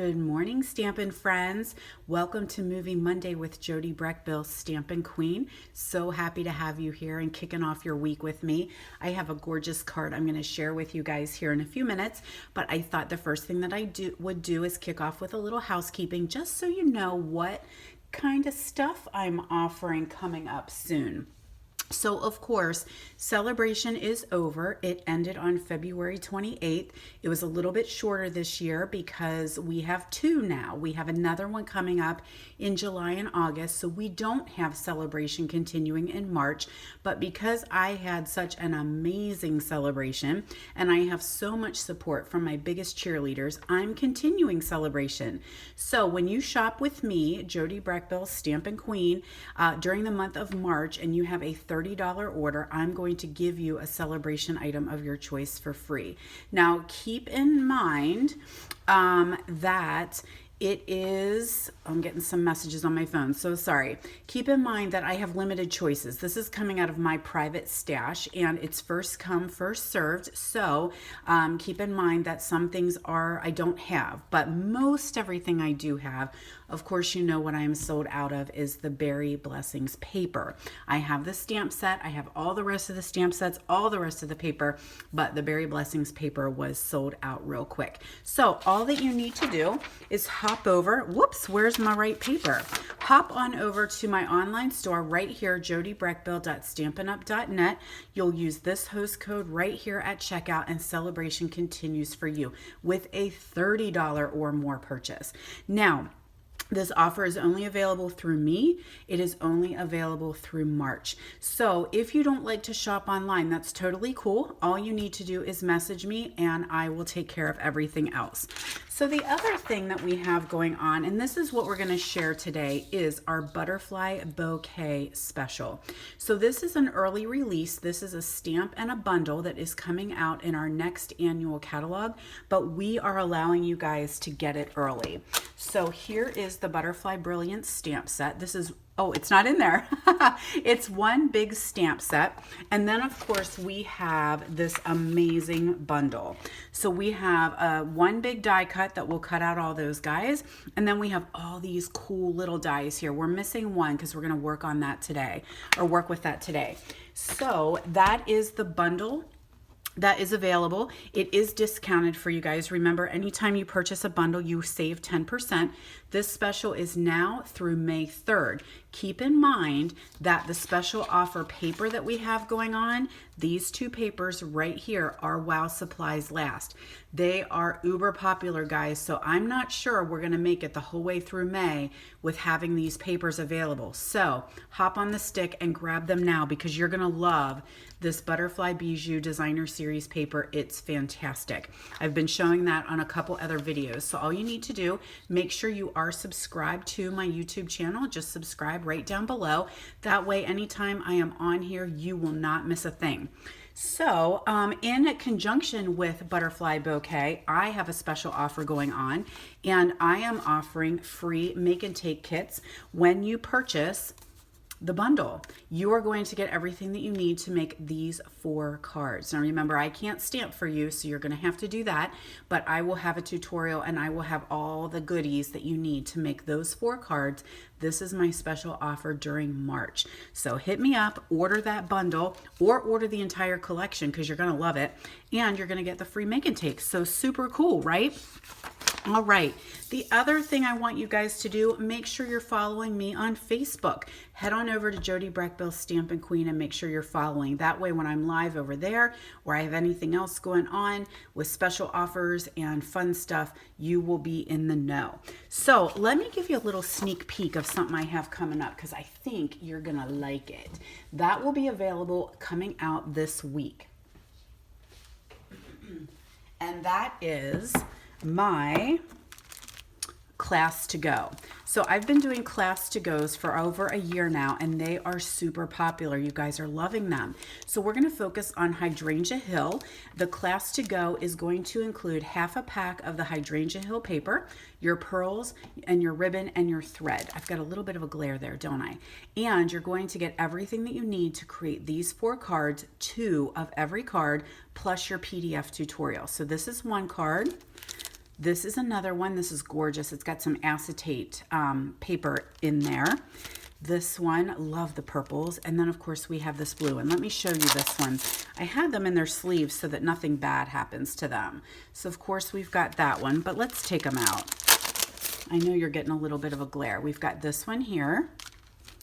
Good morning, Stampin' friends. Welcome to Movie Monday with Jody Breckbill, Stampin' Queen. So happy to have you here and kicking off your week with me. I have a gorgeous card I'm going to share with you guys here in a few minutes, but I thought the first thing that I would do is kick off with a little housekeeping, just so you know what kind of stuff I'm offering coming up soon. So, of course, celebration is over. It ended on February 28th. It was a little bit shorter this year because we have two now. We have another one coming up in July and August, so we don't have celebration continuing in March. But because I had such an amazing celebration and I have so much support from my biggest cheerleaders, I'm continuing celebration. So when you shop with me, Jody Breckbill, Stampin' Queen, during the month of March, and you have a $30 order, I'm going to give you a celebration item of your choice for free. Now, keep in mind that it is, I'm getting some messages on my phone, so sorry. Keep in mind that I have limited choices. This is coming out of my private stash and it's first come, first served. So keep in mind that some things I don't have, but most everything I do have. Of course, you know what I am sold out of is the Berry Blessings paper. I have the stamp set. I have all the rest of the stamp sets, all the rest of the paper, but the Berry Blessings paper was sold out real quick. So all that you need to do is hop over. Whoops, where's my right paper? Hop on over to my online store right here, jodybreckbill.stampinup.net. You'll use this host code right here at checkout and celebration continues for you with a $30 or more purchase. Now, this offer is only available through me. It is only available through March. So if you don't like to shop online, that's totally cool. All you need to do is message me and I will take care of everything else. So the other thing that we have going on, and this is what we're going to share today, is our Butterfly Bouquet special. So this is an early release. This is a stamp and a bundle that is coming out in our next annual catalog, but we are allowing you guys to get it early. So here is the Butterfly Brilliance stamp set. This is, oh, it's not in there. It's one big stamp set. And then, of course, we have this amazing bundle. So we have one big die cut that will cut out all those guys. And then we have all these cool little dies here. We're missing one because we're going to work on that today, or work with that today. So that is the bundle that is available. It is discounted for you guys. Remember, anytime you purchase a bundle, you save 10%. This special is now through May 3rd. Keep in mind that the special offer paper that we have going on, these two papers right here are while supplies last. They are uber popular, guys, so I'm not sure we're going to make it the whole way through May with having these papers available. So hop on the stick and grab them now because you're going to love this Butterfly Bijou Designer Series paper. It's fantastic. I've been showing that on a couple other videos. So all you need to do, make sure you are subscribed to my YouTube channel. Just subscribe right down below. That way, anytime I am on here, you will not miss a thing. So in conjunction with Butterfly Bouquet, I have a special offer going on, and I am offering free make and take kits when you purchase the bundle. You are going to get everything that you need to make these 4 cards. Now remember, I can't stamp for you, so you're going to have to do that, but I will have a tutorial and I will have all the goodies that you need to make those 4 cards. This is my special offer during March. So hit me up, order that bundle, or order the entire collection because you're going to love it, and you're going to get the free make and take. So super cool, right? All right, the other thing I want you guys to do, make sure you're following me on Facebook. Head on over to Jody Breckbill, Stampin' Queen, and make sure you're following. That way when I'm live over there or I have anything else going on with special offers and fun stuff, you will be in the know. So let me give you a little sneak peek of something I have coming up because I think you're going to like it. That will be available coming out this week. And that is my class to go. So I've been doing class to goes for over a year now, and they are super popular. You guys are loving them. So we're going to focus on Hydrangea Hill. The class to go is going to include half a pack of the Hydrangea Hill paper, your pearls, and your ribbon and your thread. I've got a little bit of a glare there, don't I? And you're going to get everything that you need to create these 4 cards, 2 of every card, plus your PDF tutorial. So this is one card. This is another one. This is gorgeous. It's got some acetate paper in there. This one, love the purples. And then, of course, we have this blue. And let me show you this one. I had them in their sleeves so that nothing bad happens to them. So, of course, we've got that one. But let's take them out. I know you're getting a little bit of a glare. We've got this one here.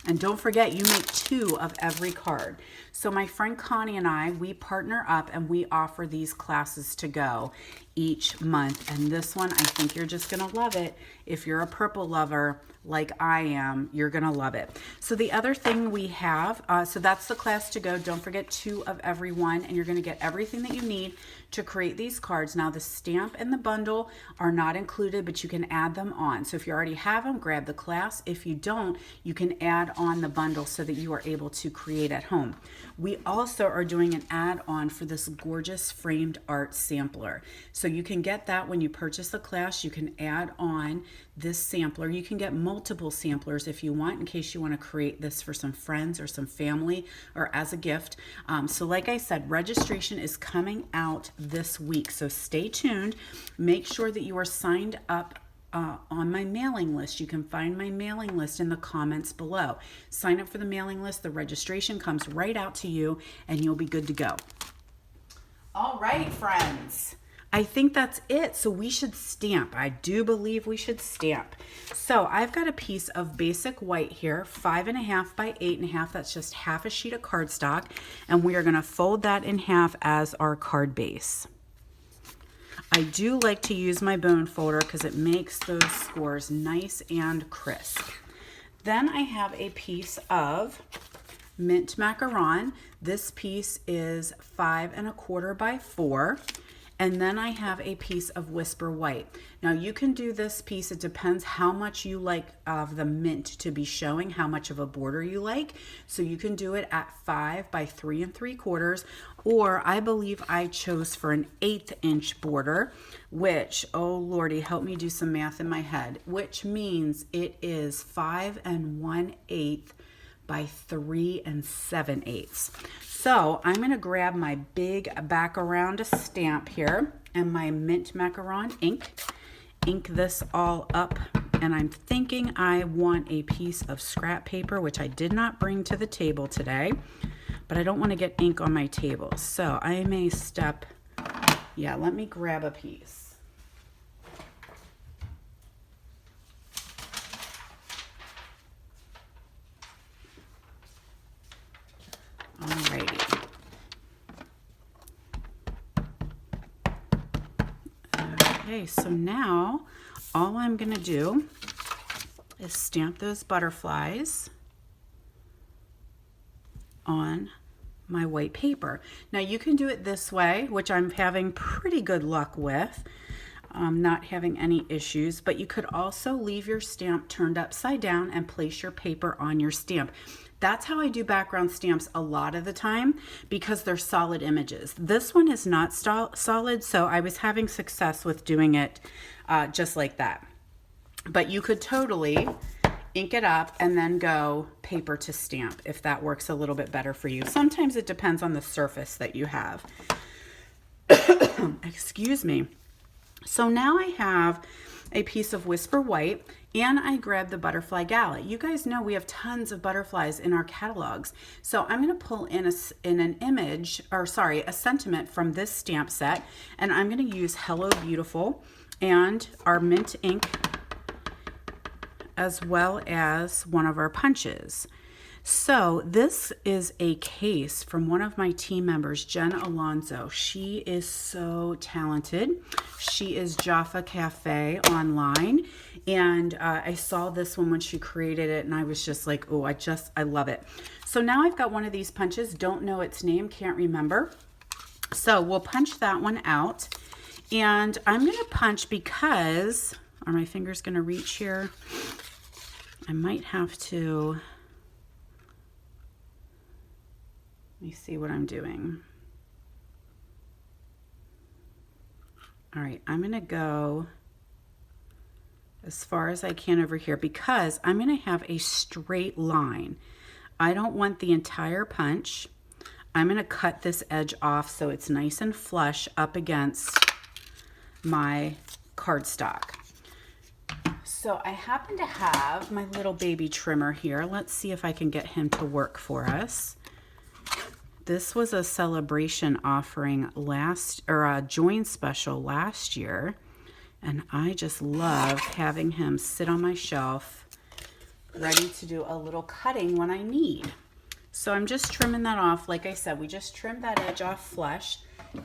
And don't forget, you make 2 of every card. So my friend Connie and I, we partner up and we offer these classes to go each month. And this one, I think you're just going to love it. If you're a purple lover like I am, you're going to love it. So the other thing we have, so that's the class to go. Don't forget 2 of every one, and you're going to get everything that you need to create these cards. Now the stamp and the bundle are not included, but you can add them on. So if you already have them, grab the class. If you don't, you can add on the bundle so that you are able to create at home. We also are doing an add-on for this gorgeous framed art sampler. So you can get that when you purchase the class. You can add on this sampler. You can get multiple samplers if you want, in case you want to create this for some friends or some family or as a gift. So like I said, registration is coming out this week. So stay tuned. Make sure that you are signed up on my mailing list. You can find my mailing list in the comments below. Sign up for the mailing list. The registration comes right out to you and you'll be good to go. All right, friends. I think that's it. So we should stamp. I do believe we should stamp. So I've got a piece of basic white here, 5.5 by 8.5. That's just half a sheet of cardstock. And we are going to fold that in half as our card base. I do like to use my bone folder because it makes those scores nice and crisp. Then I have a piece of mint macaron. This piece is 5.25 by 4. And then I have a piece of Whisper White. Now you can do this piece, it depends how much you like of the mint to be showing, how much of a border you like. So you can do it at 5 by 3 3/4, or I believe I chose for an 1/8 inch border, which, oh Lordy, help me do some math in my head, which means it is 5 1/8 by 3 7/8. So I'm going to grab my big back around a stamp here and my mint macaron ink this all up, and I'm thinking I want a piece of scrap paper, which I did not bring to the table today, but I don't want to get ink on my table. So I may let me grab a piece. Alrighty. Okay, so now all I'm going to do is stamp those butterflies on my white paper. Now you can do it this way, which I'm having pretty good luck with. Not having any issues, but you could also leave your stamp turned upside down and place your paper on your stamp. That's how I do background stamps a lot of the time, because they're solid images. This one is not solid, so I was having success with doing it just like that. But you could totally ink it up and then go paper to stamp if that works a little bit better for you. Sometimes it depends on the surface that you have. Excuse me. So now I have a piece of Whisper White, and I grabbed the Butterfly Gala. You guys know we have tons of butterflies in our catalogs. So I'm going to pull in a sentiment from this stamp set, and I'm going to use Hello Beautiful and our mint ink, as well as one of our punches. So this is a case from one of my team members, Jen Alonzo. She is so talented. She is Jaffa Cafe online, and I saw this one when she created it, and I was just like, oh, I love it. So now I've got one of these punches. Don't know its name, can't remember. So we'll punch that one out, and I'm going to punch because, are my fingers going to reach here? I might have to. Let me see what I'm doing. All right, I'm going to go as far as I can over here because I'm going to have a straight line. I don't want the entire punch. I'm going to cut this edge off so it's nice and flush up against my cardstock. So I happen to have my little baby trimmer here. Let's see if I can get him to work for us. This was a celebration offering a join special last year. And I just love having him sit on my shelf, ready to do a little cutting when I need. So I'm just trimming that off. Like I said, we just trimmed that edge off flush.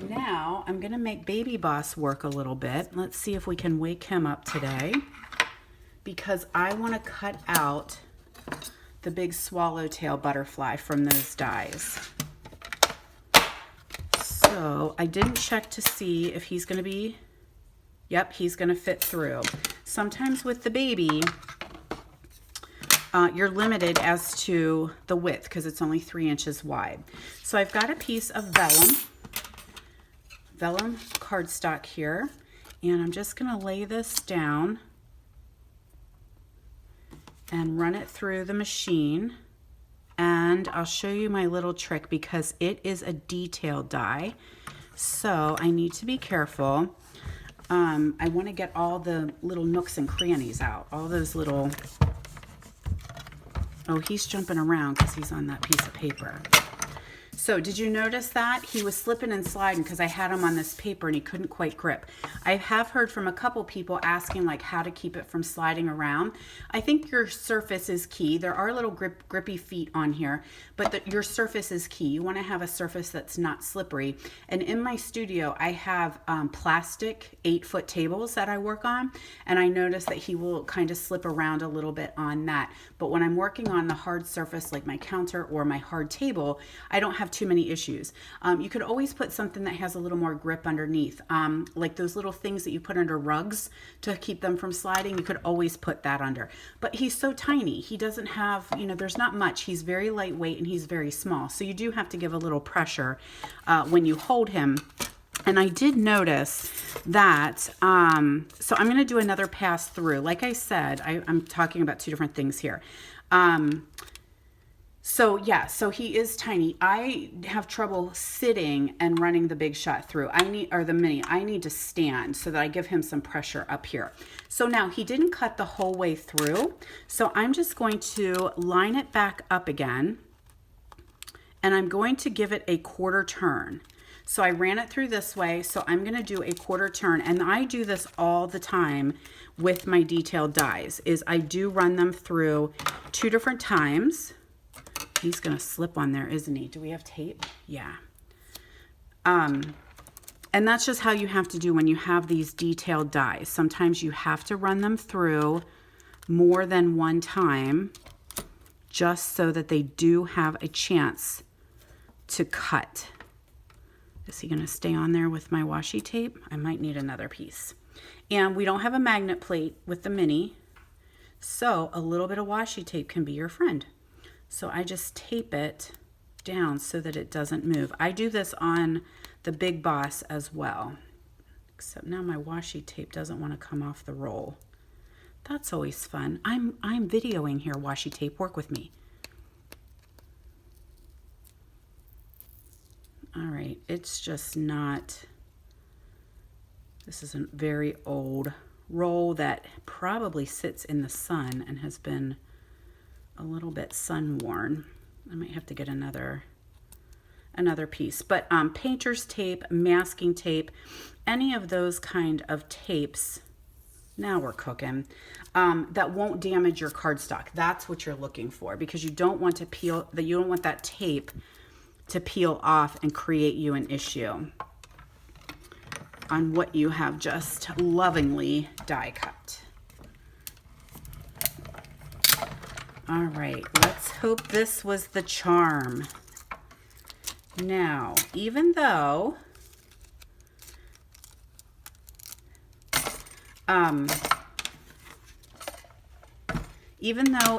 Now I'm gonna make Baby Boss work a little bit. Let's see if we can wake him up today, because I wanna cut out the big swallowtail butterfly from those dies. So I didn't check to see if he's gonna be, yep, he's gonna fit through. Sometimes with the baby, you're limited as to the width because it's only 3 inches wide. So I've got a piece of vellum cardstock here, and I'm just gonna lay this down and run it through the machine. And I'll show you my little trick because it is a detailed die. So I need to be careful. I wanna get all the little nooks and crannies out, all those little, oh, he's jumping around because he's on that piece of paper. So did you notice that? He was slipping and sliding because I had him on this paper and he couldn't quite grip. I have heard from a couple people asking like how to keep it from sliding around. I think your surface is key. There are little grippy feet on here, but your surface is key. You want to have a surface that's not slippery. And in my studio, I have plastic 8-foot tables that I work on, and I notice that he will kind of slip around a little bit on that. But when I'm working on the hard surface like my counter or my hard table, I don't have too many issues. You could always put something that has a little more grip underneath, like those little things that you put under rugs to keep them from sliding. You could always put that under. But he's so tiny. He doesn't have, you know, there's not much. He's very lightweight and he's very small. So you do have to give a little pressure when you hold him. And I did notice that, so I'm going to do another pass through. Like I said, I'm talking about two different things here. So yeah, so he is tiny. I have trouble sitting and running the big shot through. The mini, I need to stand so that I give him some pressure up here. So now he didn't cut the whole way through. So I'm just going to line it back up again. And I'm going to give it a quarter turn. So I ran it through this way. So I'm going to do a quarter turn. And I do this all the time with my detailed dies, is I do run them through 2 different times. He's going to slip on there, isn't he? Do we have tape? Yeah. And that's just how you have to do when you have these detailed dies. Sometimes you have to run them through more than one time just so that they do have a chance to cut. Is he going to stay on there with my washi tape? I might need another piece. And we don't have a magnet plate with the mini, so a little bit of washi tape can be your friend. So I just tape it down so that it doesn't move. I do this on the Big Boss as well, except now my washi tape doesn't want to come off the roll. That's always fun. I'm videoing here, washi tape, work with me. All right, it's just not, this is a very old roll that probably sits in the sun and has been a little bit sun worn. I might have to get another piece, but painter's tape, masking tape, any of those kind of tapes, now we're cooking, that won't damage your cardstock. That's what you're looking for, because you don't want to peel, you don't want that tape to peel off and create you an issue on what you have just lovingly die cut. All right, let's hope this was the charm. Now, even though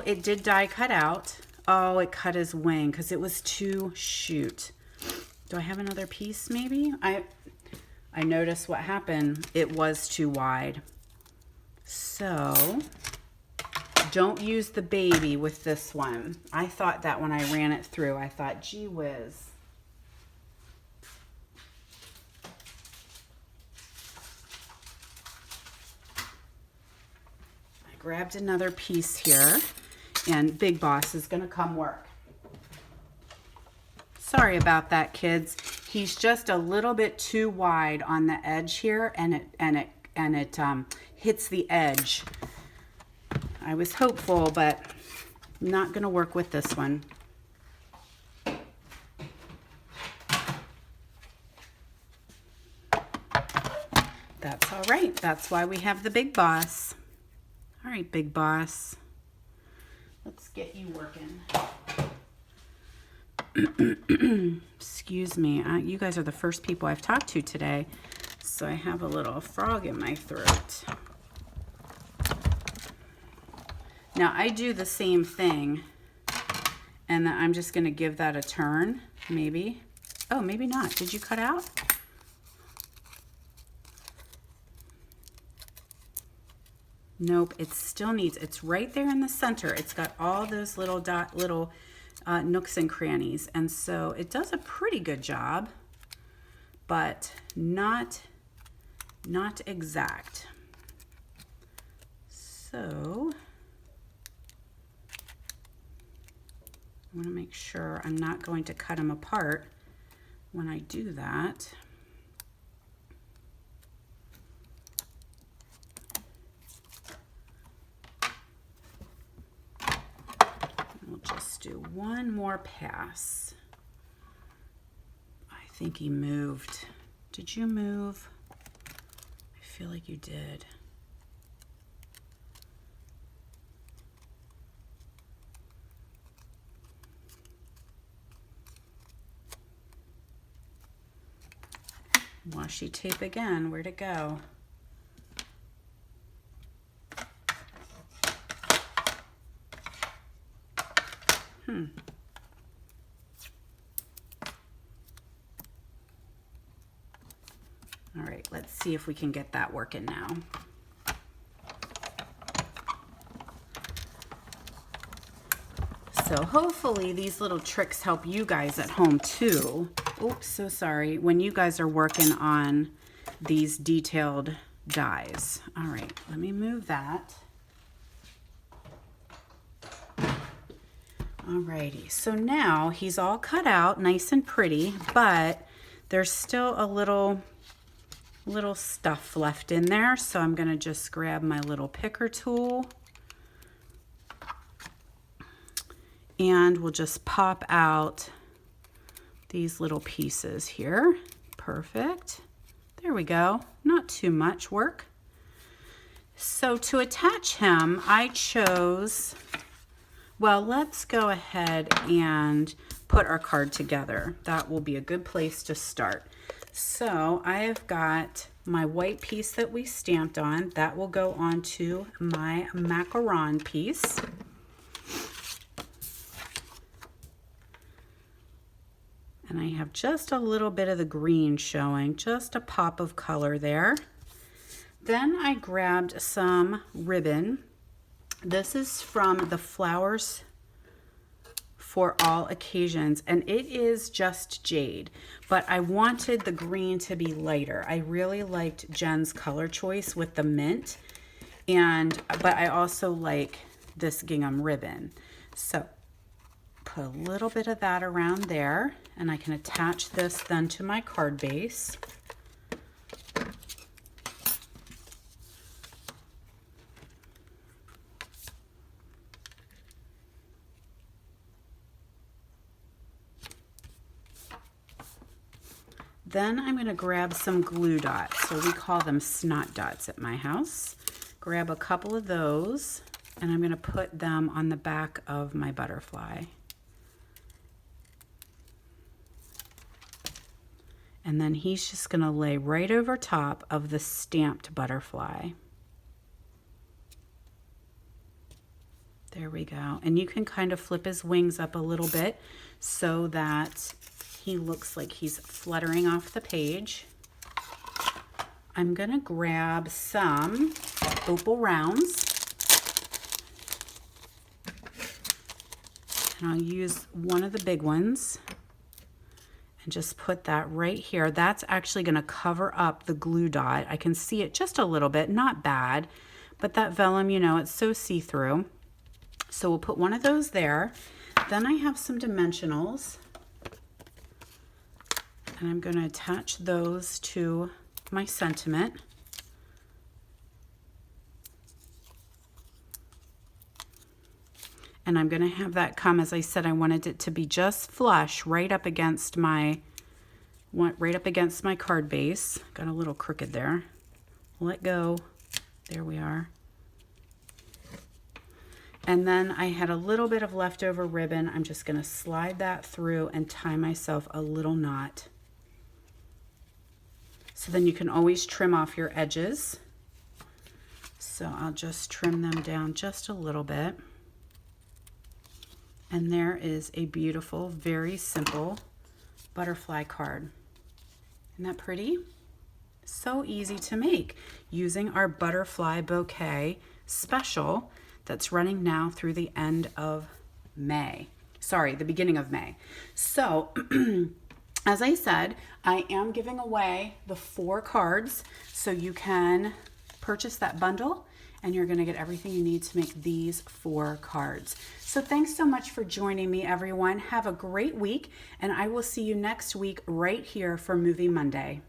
it did die cut out, oh, it cut his wing because it was too, shoot. Do I have another piece maybe? I noticed what happened. It was too wide. So don't use the baby with this one. I thought that when I ran it through, I thought, gee whiz. grabbed another piece here, and Big Boss is gonna come work. Sorry about that, kids. He's just a little bit too wide on the edge here, and it hits the edge. I was hopeful, but not gonna work with this one. That's all right. That's why we have the Big Boss. All right, Big Boss. Let's get you working. Excuse me. You guys are the first people I've talked to today, so I have a little frog in my throat. Now, I do the same thing, and then I'm just going to give that a turn, maybe. Oh, maybe not. Did you cut out? Nope, it still needs, it's right there in the center. It's got all those little nooks and crannies. And so it does a pretty good job, but not exact. So I want to make sure I'm not going to cut them apart when I do that. We'll just do one more pass. I think he moved. Did you move? I feel like you did. Washi tape again. Where'd it go? All right, let's see if we can get that working now. So hopefully these little tricks help you guys at home too. Oops, so sorry. When you guys are working on these detailed dies. All right, let me move that. Alrighty, so now he's all cut out nice and pretty, but there's still a little stuff left in there. So I'm gonna just grab my little picker tool and we'll just pop out these little pieces here. Perfect. There we go. Not too much work. So to attach him, I chose, well, let's go ahead and put our card together. That will be a good place to start. So I have got my white piece that we stamped on. That will go onto my macaron piece. And I have just a little bit of the green showing, just a pop of color there. Then I grabbed some ribbon. This is from the Flowers for All Occasions, and it is just jade, but I wanted the green to be lighter. I really liked Jen's color choice with the mint, but I also like this gingham ribbon. So put a little bit of that around there, and I can attach this then to my card base. Then I'm going to grab some glue dots. So we call them snot dots at my house. Grab a couple of those, and I'm going to put them on the back of my butterfly. And then he's just going to lay right over top of the stamped butterfly. There we go. And you can kind of flip his wings up a little bit so that he looks like he's fluttering off the page. I'm gonna grab some opal rounds. And I'll use one of the big ones and just put that right here. That's actually gonna cover up the glue dot. I can see it just a little bit, not bad, but that vellum, you know, it's so see-through. So we'll put one of those there. Then I have some dimensionals, and I'm going to attach those to my sentiment. And I'm going to have that come, as I said, I wanted it to be just flush right up against my card base. Got a little crooked there. Let go. There we are. And then I had a little bit of leftover ribbon. I'm just going to slide that through and tie myself a little knot. So then you can always trim off your edges. So I'll just trim them down just a little bit. And there is a beautiful, very simple butterfly card. Isn't that pretty? So easy to make using our Butterfly Bouquet special that's running now through the end of May. Sorry, the beginning of May. So, as I said, I am giving away the 4 cards, so you can purchase that bundle and you're going to get everything you need to make these 4 cards. So thanks so much for joining me, everyone. Have a great week, and I will see you next week right here for Movie Monday.